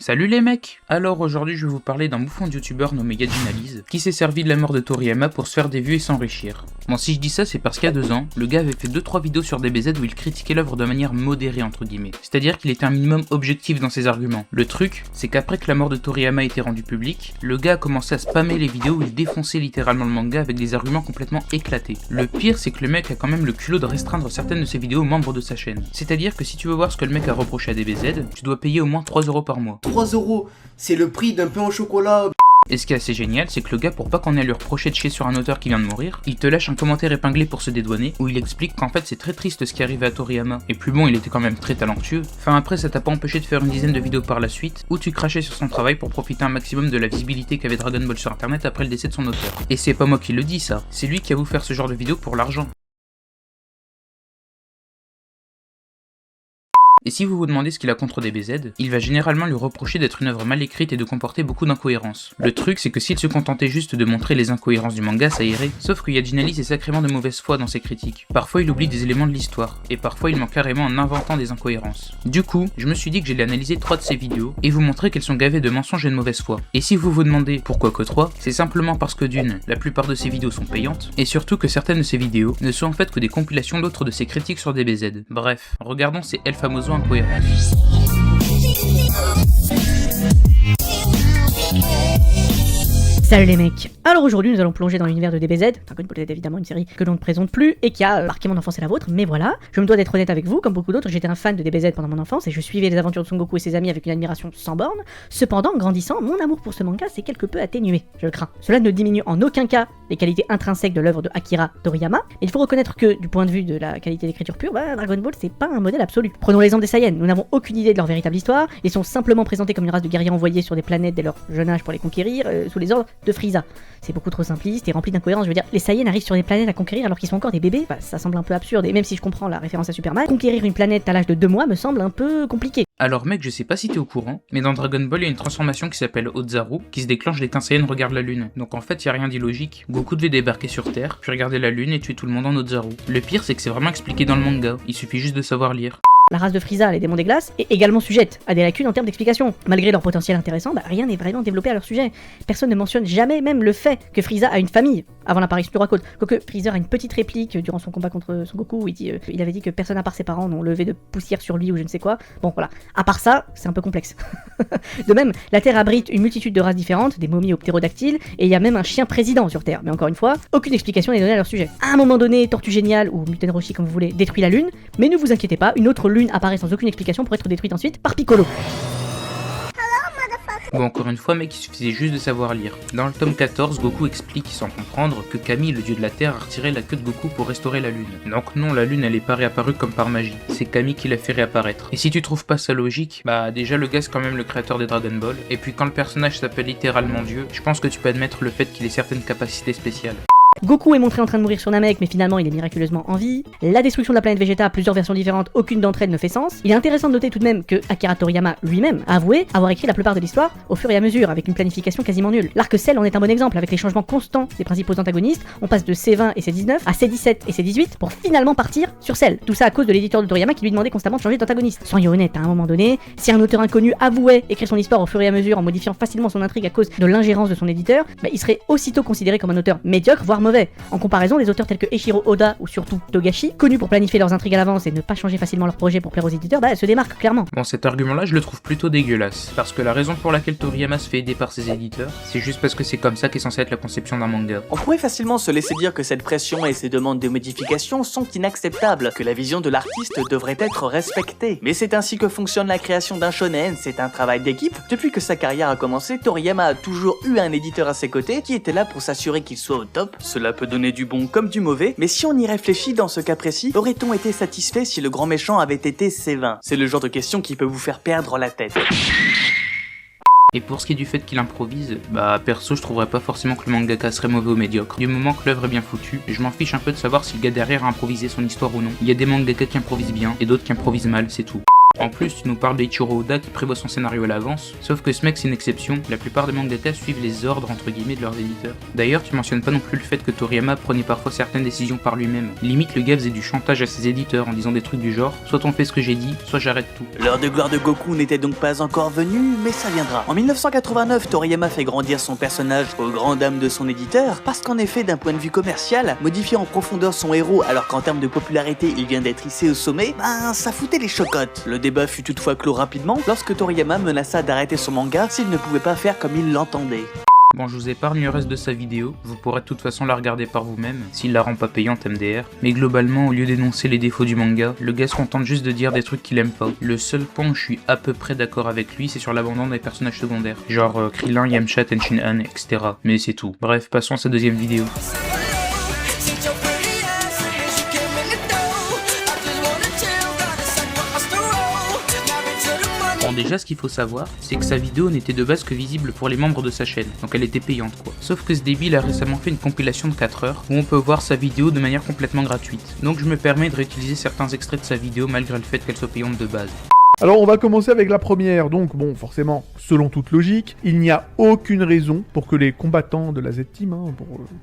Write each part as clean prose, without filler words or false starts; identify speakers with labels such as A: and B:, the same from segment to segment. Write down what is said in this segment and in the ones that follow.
A: Salut les mecs! Alors aujourd'hui je vais vous parler d'un bouffon de youtubeur nommé Yadjinaliz qui s'est servi de la mort de Toriyama pour se faire des vues et s'enrichir. Bon, si je dis ça, c'est parce qu'il y a 2 ans, le gars avait fait 2-3 vidéos sur DBZ où il critiquait l'œuvre de manière modérée entre guillemets. C'est-à-dire qu'il était un minimum objectif dans ses arguments. Le truc, c'est qu'après que la mort de Toriyama a été rendue publique, le gars a commencé à spammer les vidéos où il défonçait littéralement le manga avec des arguments complètement éclatés. Le pire, c'est que le mec a quand même le culot de restreindre certaines de ses vidéos aux membres de sa chaîne. C'est-à-dire que si tu veux voir ce que le mec a reproché à DBZ, tu dois payer au moins 3€ par mois.
B: 3€, c'est le prix d'un pain au chocolat.
A: Et ce qui est assez génial, c'est que le gars, pour pas qu'on ait à lui reprocher de chier sur un auteur qui vient de mourir, il te lâche un commentaire épinglé pour se dédouaner, où il explique qu'en fait c'est très triste ce qui arrivait à Toriyama, et puis bon, il était quand même très talentueux. Enfin après, ça t'a pas empêché de faire une dizaine de vidéos par la suite, où tu crachais sur son travail pour profiter un maximum de la visibilité qu'avait Dragon Ball sur internet après le décès de son auteur. Et c'est pas moi qui le dis ça, c'est lui qui a voulu faire ce genre de vidéo pour l'argent. Et si vous vous demandez ce qu'il a contre DBZ, il va généralement lui reprocher d'être une œuvre mal écrite et de comporter beaucoup d'incohérences. Le truc, c'est que s'il se contentait juste de montrer les incohérences du manga, ça irait. Sauf que Yadjinaliz est sacrément de mauvaise foi dans ses critiques. Parfois il oublie des éléments de l'histoire, et parfois il ment carrément en inventant des incohérences. Du coup, je me suis dit que j'allais analyser 3 de ses vidéos, et vous montrer qu'elles sont gavées de mensonges et de mauvaise foi. Et si vous vous demandez pourquoi que 3, c'est simplement parce que d'une, la plupart de ses vidéos sont payantes, et surtout que certaines de ses vidéos ne sont en fait que des compilations d'autres de ses critiques sur DBZ. Bref, regardons ces El Famoso incohérences.
C: Salut les mecs. Alors aujourd'hui nous allons plonger dans l'univers de DBZ, Dragon Ball Z évidemment, une série que l'on ne présente plus et qui a marqué mon enfance et la vôtre, mais voilà, je me dois d'être honnête avec vous, comme beaucoup d'autres, j'étais un fan de DBZ pendant mon enfance et je suivais les aventures de Son Goku et ses amis avec une admiration sans borne. Cependant, en grandissant, mon amour pour ce manga s'est quelque peu atténué, je le crains. Cela ne diminue en aucun cas les qualités intrinsèques de l'œuvre de Akira Toriyama, mais il faut reconnaître que, du point de vue de la qualité d'écriture pure, Dragon Ball c'est pas un modèle absolu. Prenons l'exemple des Saiyans, nous n'avons aucune idée de leur véritable histoire, ils sont simplement présentés comme une race de guerriers envoyés sur des planètes dès leur jeune âge pour les conquérir, sous les ordres de Frieza. C'est beaucoup trop simpliste et rempli d'incohérences. Je veux dire, les Saiyans arrivent sur des planètes à conquérir alors qu'ils sont encore des bébés. Enfin, ça semble un peu absurde. Et même si je comprends la référence à Superman, conquérir une planète à l'âge de 2 mois me semble un peu compliqué.
A: Alors mec, je sais pas si t'es au courant, mais dans Dragon Ball il y a une transformation qui s'appelle Ozaru, qui se déclenche dès qu'un Saiyan regarde la lune. Donc en fait y a rien d'illogique. Goku devait débarquer sur Terre, puis regarder la lune et tuer tout le monde en Ozaru. Le pire c'est que c'est vraiment expliqué dans le manga, il suffit juste de savoir lire.
C: La race de Frieza, les démons des glaces, est également sujette à des lacunes en termes d'explication. Malgré leur potentiel intéressant, rien n'est vraiment développé à leur sujet. Personne ne mentionne jamais même le fait que Frieza a une famille avant l'apparition du roi Code. Quoique Freezer a une petite réplique durant son combat contre Son Goku où il avait dit que personne à part ses parents n'ont levé de poussière sur lui ou je ne sais quoi. Bon voilà, à part ça, c'est un peu complexe. De même, la Terre abrite une multitude de races différentes, des momies aux ptérodactyles, et il y a même un chien président sur Terre. Mais encore une fois, aucune explication n'est donnée à leur sujet. À un moment donné, Tortue Géniale, ou Muten Roshi comme vous voulez, détruit la Lune, mais ne vous inquiétez pas, une autre Lune apparaît sans aucune explication pour être détruite ensuite par Piccolo.
A: Bon, encore une fois mec, il suffisait juste de savoir lire. Dans le tome 14, Goku explique sans comprendre que Kami, le dieu de la Terre, a retiré la queue de Goku pour restaurer la Lune. Donc non, la Lune elle est pas réapparue comme par magie, c'est Kami qui l'a fait réapparaître. Et si tu trouves pas ça logique, déjà le gars c'est quand même le créateur des Dragon Ball, et puis quand le personnage s'appelle littéralement Dieu, je pense que tu peux admettre le fait qu'il ait certaines capacités spéciales.
C: Goku est montré en train de mourir sur Namek, mais finalement il est miraculeusement en vie. La destruction de la planète Vegeta a plusieurs versions différentes, aucune d'entre elles ne fait sens. Il est intéressant de noter tout de même que Akira Toriyama lui-même a avoué avoir écrit la plupart de l'histoire au fur et à mesure, avec une planification quasiment nulle. L'arc Cell en est un bon exemple, avec les changements constants des principaux antagonistes. On passe de C20 et C19 à C17 et C18 pour finalement partir sur Cell. Tout ça à cause de l'éditeur de Toriyama qui lui demandait constamment de changer d'antagoniste. Soyons honnêtes, à un moment donné, si un auteur inconnu avouait écrire son histoire au fur et à mesure en modifiant facilement son intrigue à cause de l'ingérence de son éditeur, il serait aussitôt considéré comme un auteur médiocre, voire mauvais. En comparaison, les auteurs tels que Eiichiro Oda ou surtout Togashi, connus pour planifier leurs intrigues à l'avance et ne pas changer facilement leur projet pour plaire aux éditeurs, se démarquent clairement.
A: Bon, cet argument-là, je le trouve plutôt dégueulasse, parce que la raison pour laquelle Toriyama se fait aider par ses éditeurs, c'est juste parce que c'est comme ça qu'est censé être la conception d'un manga.
D: On pourrait facilement se laisser dire que cette pression et ces demandes de modification sont inacceptables, que la vision de l'artiste devrait être respectée. Mais c'est ainsi que fonctionne la création d'un shonen, c'est un travail d'équipe. Depuis que sa carrière a commencé, Toriyama a toujours eu un éditeur à ses côtés qui était là pour s'assurer qu'il soit au top. Cela peut donner du bon comme du mauvais, mais si on y réfléchit dans ce cas précis, aurait-on été satisfait si le grand méchant avait été C20? C'est le genre de question qui peut vous faire perdre la tête.
A: Et pour ce qui est du fait qu'il improvise, perso je trouverais pas forcément que le mangaka serait mauvais ou médiocre. Du moment que l'œuvre est bien foutue, je m'en fiche un peu de savoir si le gars derrière a improvisé son histoire ou non. Il y a des mangaka qui improvisent bien et d'autres qui improvisent mal, c'est tout. En plus, tu nous parles d'Eiichiro Oda qui prévoit son scénario à l'avance, sauf que ce mec c'est une exception, la plupart des mangaka suivent les ordres entre guillemets de leurs éditeurs. D'ailleurs, tu mentionnes pas non plus le fait que Toriyama prenait parfois certaines décisions par lui-même. Limite, le gars faisait du chantage à ses éditeurs en disant des trucs du genre, soit on fait ce que j'ai dit, soit j'arrête tout.
D: L'heure de gloire de Goku n'était donc pas encore venue, mais ça viendra. En 1989, Toriyama fait grandir son personnage aux grandes dames de son éditeur, parce qu'en effet, d'un point de vue commercial, modifier en profondeur son héros alors qu'en termes de popularité il vient d'être hissé au sommet, ça foutait les chocottes. Le débat fut toutefois clos rapidement lorsque Toriyama menaça d'arrêter son manga s'il ne pouvait pas faire comme il l'entendait.
A: Bon, je vous épargne le reste de sa vidéo, vous pourrez de toute façon la regarder par vous-même, s'il la rend pas payante MDR. Mais globalement, au lieu d'énoncer les défauts du manga, le gars se contente juste de dire des trucs qu'il aime pas. Le seul point où je suis à peu près d'accord avec lui, c'est sur l'abandon des personnages secondaires. Genre Krillin, Yamcha, Tenshinhan, etc. Mais c'est tout. Bref, passons à sa deuxième vidéo. Bon, déjà, ce qu'il faut savoir, c'est que sa vidéo n'était de base que visible pour les membres de sa chaîne, donc elle était payante quoi. Sauf que ce débile a récemment fait une compilation de 4 heures où on peut voir sa vidéo de manière complètement gratuite. Donc je me permets de réutiliser certains extraits de sa vidéo malgré le fait qu'elle soit payante de base.
E: Alors on va commencer avec la première, donc bon forcément, selon toute logique, il n'y a aucune raison pour que les combattants de la Z-Team,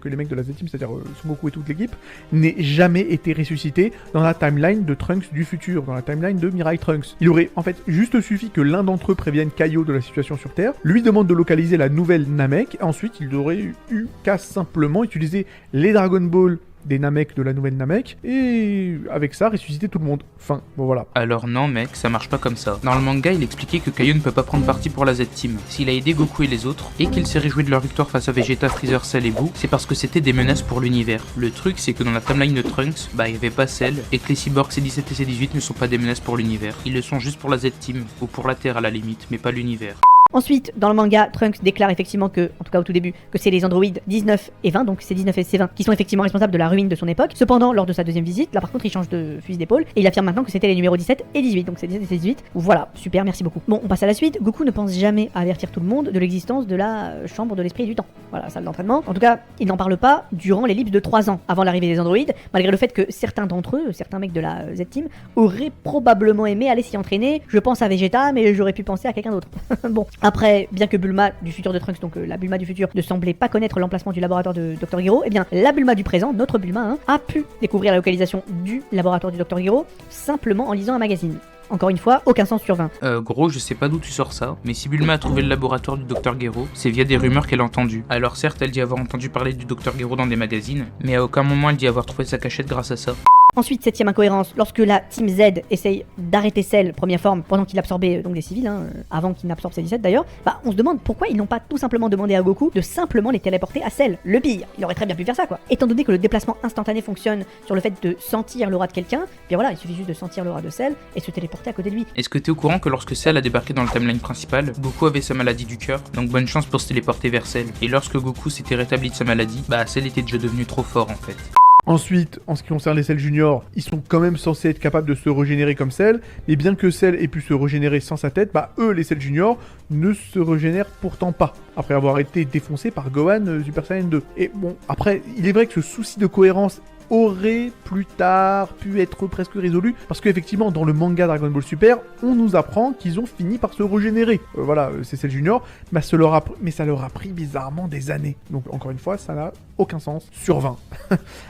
E: que les mecs de la Z-Team, c'est-à-dire Son Goku et toute l'équipe, n'aient jamais été ressuscités dans la timeline de Trunks du futur, dans la timeline de Mirai Trunks. Il aurait en fait juste suffi que l'un d'entre eux prévienne Kaio de la situation sur Terre, lui demande de localiser la nouvelle Namek, et ensuite il aurait eu qu'à simplement utiliser les Dragon Ball des Namek de la nouvelle Namek, et avec ça, ressusciter tout le monde. Enfin, bon voilà.
A: Alors non mec, ça marche pas comme ça. Dans le manga, il expliquait que Kaio ne peut pas prendre parti pour la Z-Team. S'il a aidé Goku et les autres, et qu'il s'est réjoui de leur victoire face à Vegeta, Freezer, Cell et Boo, c'est parce que c'était des menaces pour l'univers. Le truc, c'est que dans la timeline de Trunks, il y avait pas Cell, et que les cyborgs C17 et C18 ne sont pas des menaces pour l'univers. Ils le sont juste pour la Z-Team, ou pour la Terre à la limite, mais pas l'univers.
C: Ensuite, dans le manga, Trunks déclare effectivement que, en tout cas au tout début, que c'est les androïdes 19 et 20, donc c'est 19 et C20, qui sont effectivement responsables de la ruine de son époque. Cependant, lors de sa deuxième visite, là par contre il change de fusil d'épaule, et il affirme maintenant que c'était les numéros 17 et 18, donc c'est 17 et 18. Voilà, super, merci beaucoup. Bon, on passe à la suite. Goku ne pense jamais à avertir tout le monde de l'existence de la chambre de l'esprit et du temps. Voilà, salle d'entraînement. En tout cas, il n'en parle pas durant l'ellipse de 3 ans, avant l'arrivée des androïdes, malgré le fait que certains d'entre eux, certains mecs de la Z-Team, auraient probablement aimé aller s'y entraîner. Je pense à Vegeta, mais j'aurais pu penser à quelqu'un d'autre. Bon, après, bien que Bulma du futur de Trunks, donc la Bulma du futur, ne semblait pas connaître l'emplacement du laboratoire de Dr. Gero, et bien la Bulma du présent, notre Bulma, a pu découvrir la localisation du laboratoire du Dr. Gero simplement en lisant un magazine. Encore une fois, aucun sens sur 20.
A: Gros, je sais pas d'où tu sors ça, mais si Bulma a trouvé le laboratoire du Dr. Gero, c'est via des rumeurs qu'elle a entendues. Alors certes, elle dit avoir entendu parler du Dr. Gero dans des magazines, mais à aucun moment elle dit avoir trouvé sa cachette grâce à ça.
C: Ensuite, septième incohérence, lorsque la Team Z essaye d'arrêter Cell, première forme, pendant qu'il absorbait donc des civils, avant qu'il n'absorbe C17 d'ailleurs, on se demande pourquoi ils n'ont pas tout simplement demandé à Goku de simplement les téléporter à Cell. Le pire, il aurait très bien pu faire ça quoi. Étant donné que le déplacement instantané fonctionne sur le fait de sentir l'aura de quelqu'un, bien voilà, il suffit juste de sentir l'aura de Cell et se téléporter à côté de lui.
A: Est-ce que t'es au courant que lorsque Cell a débarqué dans le timeline principal, Goku avait sa maladie du cœur, donc bonne chance pour se téléporter vers Cell. Et lorsque Goku s'était rétabli de sa maladie, Cell était déjà devenu trop fort en fait.
E: Ensuite, en ce qui concerne les Cell Junior, ils sont quand même censés être capables de se régénérer comme Cell, mais bien que Cell ait pu se régénérer sans sa tête, eux, les Cell Junior, ne se régénèrent pourtant pas, après avoir été défoncés par Gohan Super Saiyan 2. Et bon, après, il est vrai que ce souci de cohérence aurait plus tard pu être presque résolu, parce qu'effectivement dans le manga Dragon Ball Super, on nous apprend qu'ils ont fini par se régénérer. Voilà, c'est Cell Junior, mais ça leur a pris bizarrement des années. Donc encore une fois, ça n'a aucun sens sur 20.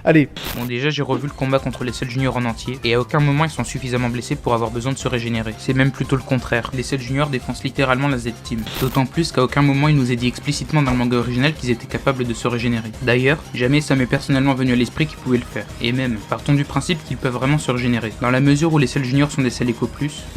E: Allez.
A: Bon déjà j'ai revu le combat contre les Cell Junior en entier, et à aucun moment ils sont suffisamment blessés pour avoir besoin de se régénérer. C'est même plutôt le contraire. Les Cell Junior défoncent littéralement la Z-Team. D'autant plus qu'à aucun moment il nous est dit explicitement dans le manga original qu'ils étaient capables de se régénérer. D'ailleurs, jamais ça m'est personnellement venu à l'esprit qu'ils pouvaient le faire. Et même, partons du principe qu'ils peuvent vraiment se régénérer. Dans la mesure où les Cell Junior sont des Cell Echo+,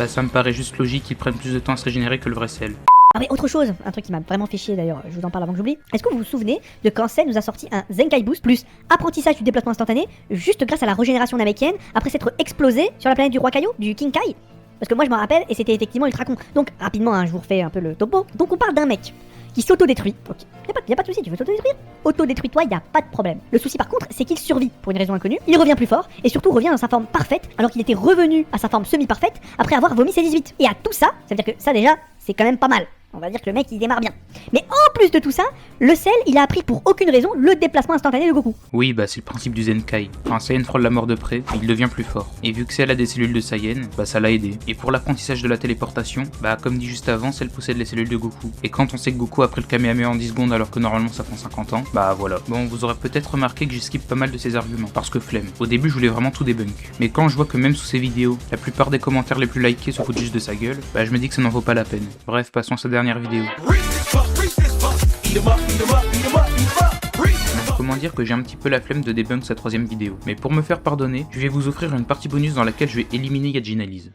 A: ça me paraît juste logique qu'ils prennent plus de temps à se régénérer que le vrai Cell.
C: Ah mais autre chose, un truc qui m'a vraiment fait chier d'ailleurs, je vous en parle avant que j'oublie. Est-ce que vous vous souvenez de quand Cell nous a sorti un Zenkai Boost plus apprentissage du déplacement instantané, juste grâce à la régénération namekienne, après s'être explosé sur la planète du roi Kaio, du King Kai? Parce que moi je m'en rappelle et c'était effectivement ultra con. Donc rapidement, je vous refais un peu le topo. Donc on parle d'un mec qui s'autodétruit. Ok, y a pas de souci, tu veux t'autodétruire? Autodétruis-toi, y a pas de problème. Le souci par contre, c'est qu'il survit pour une raison inconnue. Il revient plus fort et surtout revient dans sa forme parfaite alors qu'il était revenu à sa forme semi-parfaite après avoir vomi ses 18. Et à tout ça, ça veut dire que ça déjà, c'est quand même pas mal. On va dire que le mec il démarre bien. Mais en plus de tout ça, le sel il a appris pour aucune raison le déplacement instantané de Goku.
A: Oui, bah c'est le principe du Zenkai. Quand un Saiyan frôle la mort de près, il devient plus fort. Et vu que Cell a des cellules de Saiyan, bah ça l'a aidé. Et pour l'apprentissage de la téléportation, bah comme dit juste avant, Cell possède les cellules de Goku. Et quand on sait que Goku a pris le Kamehameha en 10 secondes alors que normalement ça prend 50 ans, bah voilà. Bon, vous aurez peut-être remarqué que j'ai skip pas mal de ces arguments, parce que flemme. Au début je voulais vraiment tout débunk. Mais quand je vois que même sous ces vidéos, la plupart des commentaires les plus likés se foutent juste de sa gueule, bah je me dis que ça n'en vaut pas la peine. Bref, passons à sa dernière vidéo. Comment dire que j'ai un petit peu la flemme de debunk sa troisième vidéo. Mais pour me faire pardonner, je vais vous offrir une partie bonus dans laquelle je vais éliminer Yadjinalize.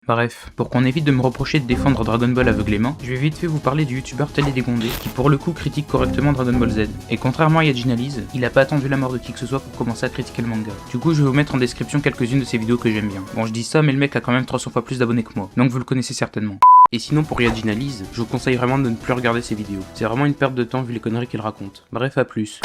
A: Bref, pour qu'on évite de me reprocher de défendre Dragon Ball aveuglément, je vais vite fait vous parler du youtubeur Télédégondé qui pour le coup critique correctement Dragon Ball Z. Et contrairement à Yadjinalize, il a pas attendu la mort de qui que ce soit pour commencer à critiquer le manga. Du coup je vais vous mettre en description quelques-unes de ses vidéos que j'aime bien. Bon je dis ça mais le mec a quand même 300 fois plus d'abonnés que moi, donc vous le connaissez certainement. Et sinon pour Yadjinalize, je vous conseille vraiment de ne plus regarder ses vidéos. C'est vraiment une perte de temps vu les conneries qu'il raconte. Bref, à plus.